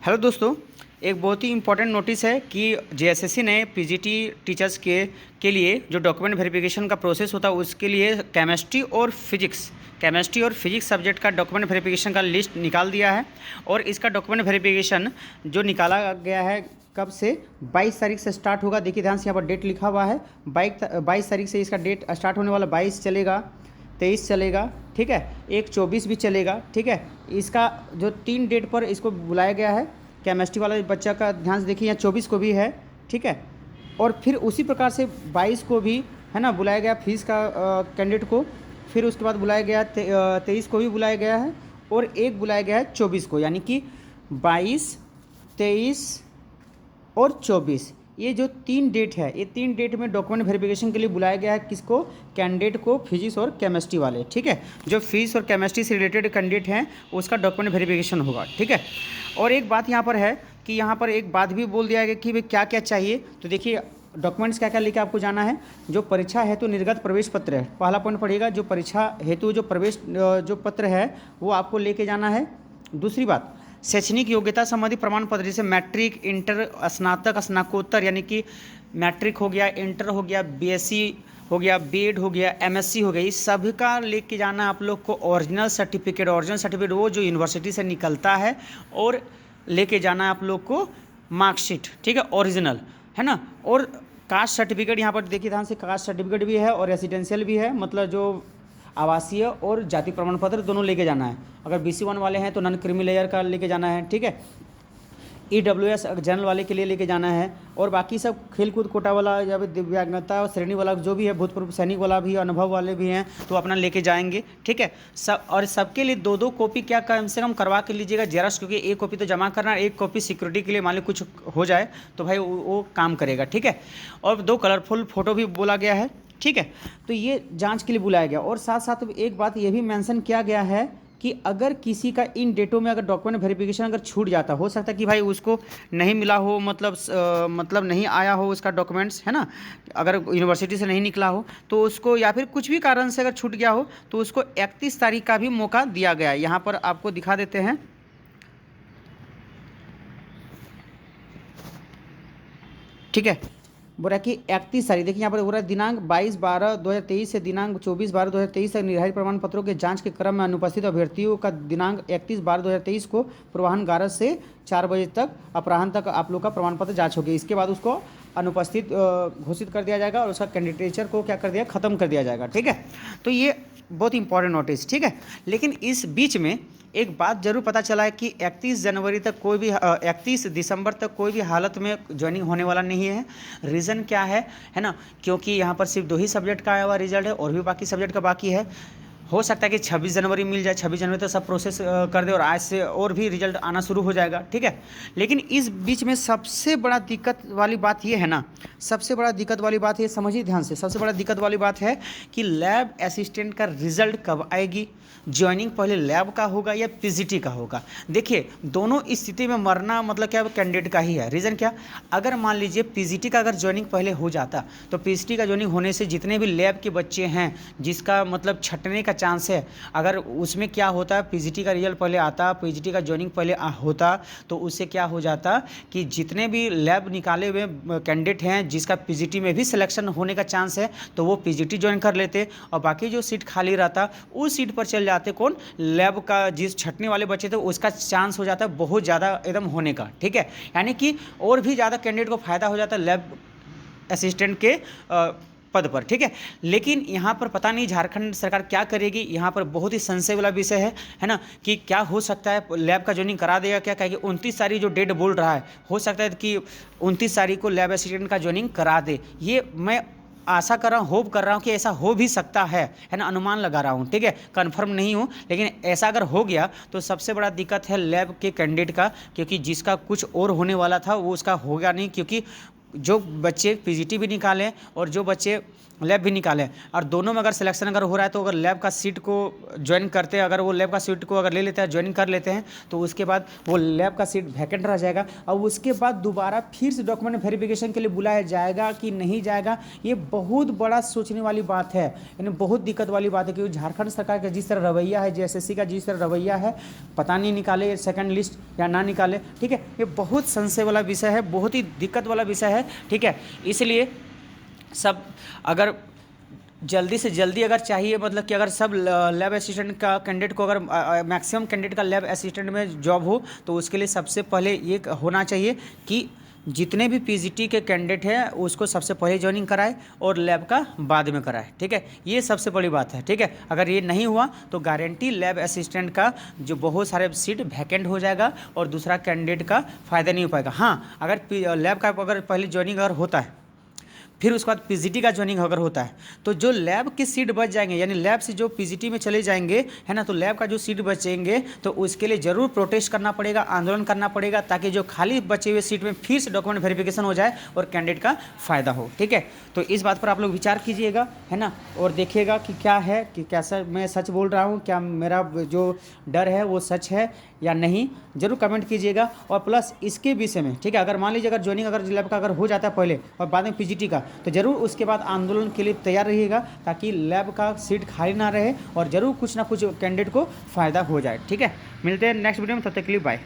Hello दोस्तों। एक बहुत ही इम्पोर्टेंट नोटिस है कि जेएसएससी ने पीजीटी टीचर्स के लिए जो डॉक्यूमेंट वेरिफिकेशन का प्रोसेस होता है उसके लिए केमिस्ट्री और फिजिक्स सब्जेक्ट का डॉक्यूमेंट वेरिफिकेशन का लिस्ट निकाल दिया है। और इसका डॉक्यूमेंट वेरिफिकेशन जो निकाला गया है कब से 22 तारीख से स्टार्ट होगा। देखिए ध्यान से, यहाँ पर डेट लिखा हुआ है 22 तारीख से इसका डेट स्टार्ट होने वाला। 22 चलेगा, 23 चलेगा, ठीक है, एक 24 भी चलेगा, ठीक है। इसका जो 3 डेट पर इसको बुलाया गया है केमिस्ट्री वाला बच्चा का ध्यान से देखिए, यहाँ 24 को भी है, ठीक है। और फिर उसी प्रकार से 22 को भी है ना बुलाया गया फीस का कैंडिडेट को। फिर उसके बाद बुलाया गया 23 को भी बुलाया गया है और एक बुलाया गया है 24 को, यानी कि 22, 23 और 24, ये जो 3 डेट है, ये 3 डेट में डॉक्यूमेंट वेरिफिकेशन के लिए बुलाया गया है। किसको? कैंडिडेट को, फिजिक्स और केमिस्ट्री वाले, ठीक है। जो फिजिक्स और केमिस्ट्री से रिलेटेड कैंडिडेट हैं उसका डॉक्यूमेंट वेरिफिकेशन होगा, ठीक है। और एक बात यहाँ पर है कि यहाँ पर एक बात भी बोल दिया गया कि भाई क्या क्या चाहिए। तो देखिए डॉक्यूमेंट्स क्या क्या लेके आपको जाना है। जो परीक्षा हेतु निर्गत प्रवेश पत्र है, पहला पॉइंट पड़ेगा। जो परीक्षा हेतु जो प्रवेश जो पत्र है वो आपको लेके जाना है। दूसरी बात, शैक्षणिक योग्यता संबंधी प्रमाण पत्र, जैसे मैट्रिक, इंटर, स्नातक, स्नातकोत्तर, यानी कि मैट्रिक हो गया, इंटर हो गया, बीएससी हो गया, बीएड हो गया, एमएससी हो गया, इस सभी का लेके जाना है आप लोग को। ओरिजिनल सर्टिफिकेट वो जो यूनिवर्सिटी से निकलता है, और लेके जाना है आप लोग को मार्कशीट, ठीक है, ओरिजिनल, है ना। और कास्ट सर्टिफिकेट, यहाँ पर देखिए ध्यान से, कास्ट सर्टिफिकेट भी है और रेसिडेंशियल भी है, मतलब जो आवासीय और जाति प्रमाण पत्र दोनों लेके जाना है। अगर BC1 वाले हैं तो नॉन क्रीमी लेयर का लेके जाना है, ठीक है। EWS जनरल वाले के लिए लेके जाना है। और बाकी सब खेलकूद कोटा वाला या फिर दिव्यांगता श्रेणी वाला जो भी है, भूतपूर्व सैनिक वाला भी, अनुभव वाले भी हैं, तो अपना लेके जाएंगे, ठीक है। सब और सबके लिए 2-2 कॉपी क्या कम से कम करवा के लीजिएगा जेरॉक्स, क्योंकि एक कॉपी तो जमा करना, एक कॉपी सिक्योरिटी के लिए, मान लो कुछ हो जाए तो भाई वो काम करेगा, ठीक है। और 2 कलरफुल फोटो भी बोला गया है, ठीक है। तो ये जांच के लिए बुलाया गया। और साथ साथ एक बात ये भी मेंशन किया गया है कि अगर किसी का इन डेटों में अगर डॉक्यूमेंट वेरिफिकेशन अगर छूट जाता, हो सकता है कि भाई उसको नहीं मिला हो, मतलब नहीं आया हो उसका डॉक्यूमेंट्स, है ना, अगर यूनिवर्सिटी से नहीं निकला हो तो उसको, या फिर कुछ भी कारण से अगर छूट गया हो तो उसको 31 तारीख का भी मौका दिया गया है। यहाँ पर आपको दिखा देते हैं, ठीक है। बोला कि 31 तारीख, देखिए यहाँ पर बोला दिनांक 22/12/2023 से दिनांक 24/12/2023 तक निर्धारित प्रमाण पत्रों के जांच के क्रम में अनुपस्थित अभ्यर्थियों का दिनांक 31/12/2023 को पूर्वाह्न 11 से 4 बजे तक अपराह्न तक आप लोग का प्रमाण पत्र जांच होगी। इसके बाद उसको अनुपस्थित घोषित कर दिया जाएगा और उसका कैंडिडेचर को क्या कर दिया, खत्म कर दिया जाएगा, ठीक है। तो ये बहुत इंपॉर्टेंट नोटिस, ठीक है। लेकिन इस बीच में एक बात जरूर पता चला है कि 31 जनवरी तक कोई भी 31 दिसंबर तक कोई भी हालत में ज्वाइनिंग होने वाला नहीं है। रीज़न क्या है ना, क्योंकि यहाँ पर सिर्फ 2 ही सब्जेक्ट का आया हुआ रिजल्ट है और भी बाकी सब्जेक्ट का बाकी है। हो सकता है कि 26 जनवरी मिल जाए, 26 जनवरी तक सब प्रोसेस कर दे और आज से और भी रिजल्ट आना शुरू हो जाएगा, ठीक है। लेकिन इस बीच में सबसे बड़ा दिक्कत वाली बात ये है ना, सबसे बड़ा दिक्कत वाली बात ये समझिए ध्यान से, सबसे बड़ा दिक्कत वाली बात है कि लैब असिस्टेंट का रिजल्ट कब आएगी। ज्वाइनिंग पहले लैब का होगा या पीजीटी का होगा। देखिए दोनों स्थिति में मरना मतलब क्या, कैंडिडेट का ही है। रीज़न क्या, अगर मान लीजिए पीजीटी का अगर ज्वाइनिंग पहले हो जाता तो पीजीटी का ज्वाइनिंग होने से जितने भी लैब के बच्चे हैं जिसका मतलब छटने का चांस है, अगर उसमें क्या होता, पीजीटी का रिजल्ट पहले आता, पीजीटी का ज्वाइनिंग पहले होता, तो उससे क्या हो जाता कि जितने भी लैब निकाले हुए कैंडिडेट हैं जिसका पीजीटी में भी सिलेक्शन होने का चांस है तो वो पीजीटी ज्वाइन कर लेते और बाकी जो सीट खाली रहता उस सीट पर चल जाते कौन, लैब का जिस छटने वाले बच्चे थे उसका चांस हो जाता है बहुत ज़्यादा एकदम होने का, ठीक है। यानी कि और भी ज़्यादा कैंडिडेट को फायदा हो जाता है लैब असिस्टेंट के पद पर, ठीक है। लेकिन यहाँ पर पता नहीं झारखंड सरकार क्या करेगी। यहाँ पर बहुत ही संशय वाला विषय है ना, कि क्या हो सकता है लैब का ज्वाइनिंग करा देगा क्या, कहेगी 29 तारीख जो डेट बोल रहा है, हो सकता है कि 29 तारीख को लैब असिस्टेंट का ज्वाइनिंग करा दे। ये मैं आशा कर रहा हूँ, होप कर रहा हूँ कि ऐसा हो भी सकता है ना, अनुमान लगा रहा हूँ, ठीक है, कंफर्म नहीं हूँ। लेकिन ऐसा अगर हो गया तो सबसे बड़ा दिक्कत है लैब के कैंडिडेट का, क्योंकि जिसका कुछ और होने वाला था वो उसका होगा नहीं, क्योंकि जो बच्चे पीजीटी भी निकालें और जो बच्चे लैब भी निकालें, और दोनों में अगर सिलेक्शन अगर हो रहा है तो अगर लैब का सीट को ज्वाइन करते हैं, अगर वो लैब का सीट को अगर ले लेते हैं, ज्वाइन कर लेते हैं, तो उसके बाद वो लैब का सीट वैकेंट रह जाएगा और उसके बाद दोबारा फिर से डॉक्यूमेंट वेरिफिकेशन के लिए बुलाया जाएगा कि नहीं जाएगा। ये बहुत बड़ा सोचने वाली बात है, यानी बहुत दिक्कत वाली बात है, क्योंकि झारखंड सरकार का जिस तरह रवैया है, जेएसएससी का जिस तरह रवैया है, पता नहीं निकाले सेकंड लिस्ट या ना निकाले। ठीक है, ये बहुत संशय वाला विषय है, बहुत ही दिक्कत वाला विषय है। ठीक है, इसलिए सब अगर जल्दी से जल्दी अगर चाहिए, मतलब कि अगर सब लैब असिस्टेंट का कैंडिडेट को अगर मैक्सिमम कैंडिडेट का लैब असिस्टेंट में जॉब हो, तो उसके लिए सबसे पहले ये होना चाहिए कि जितने भी पीजीटी के कैंडिडेट हैं उसको सबसे पहले ज्वाइनिंग कराए और लैब का बाद में कराए। ठीक है, ये सबसे बड़ी बात है। ठीक है, अगर ये नहीं हुआ तो गारंटी लैब असिस्टेंट का जो बहुत सारे सीट वैकेंट हो जाएगा और दूसरा कैंडिडेट का फ़ायदा नहीं हो पाएगा। हाँ, अगर लैब का अगर पहले ज्वाइनिंग अगर होता है, फिर उसके बाद पीजीटी का ज्वाइनिंग अगर होता है, तो जो लैब के सीट बच जाएंगे, यानी लैब से जो पीजीटी में चले जाएंगे, है ना, तो लैब का जो सीट बचेंगे तो उसके लिए ज़रूर प्रोटेस्ट करना पड़ेगा, आंदोलन करना पड़ेगा, ताकि जो खाली बचे हुए सीट में फिर से डॉक्यूमेंट वेरिफिकेशन हो जाए और कैंडिडेट का फ़ायदा हो। ठीक है, तो इस बात पर आप लोग विचार कीजिएगा, है ना, और देखिएगा कि क्या है, कि कैसा मैं सच बोल रहा हूँ, क्या मेरा जो डर है वो सच है या नहीं, जरूर कमेंट कीजिएगा। और प्लस इसके विषय में, ठीक है, अगर मान लीजिए अगर ज्वाइनिंग अगर लैब का अगर हो जाता है पहले और बाद में पीजीटी का, तो ज़रूर उसके बाद आंदोलन के लिए तैयार रहिएगा, ताकि लैब का सीट खाली ना रहे और ज़रूर कुछ ना कुछ कैंडिडेट को फ़ायदा हो जाए। ठीक है, मिलते हैं नेक्स्ट वीडियो में, तब तक के लिए बाय।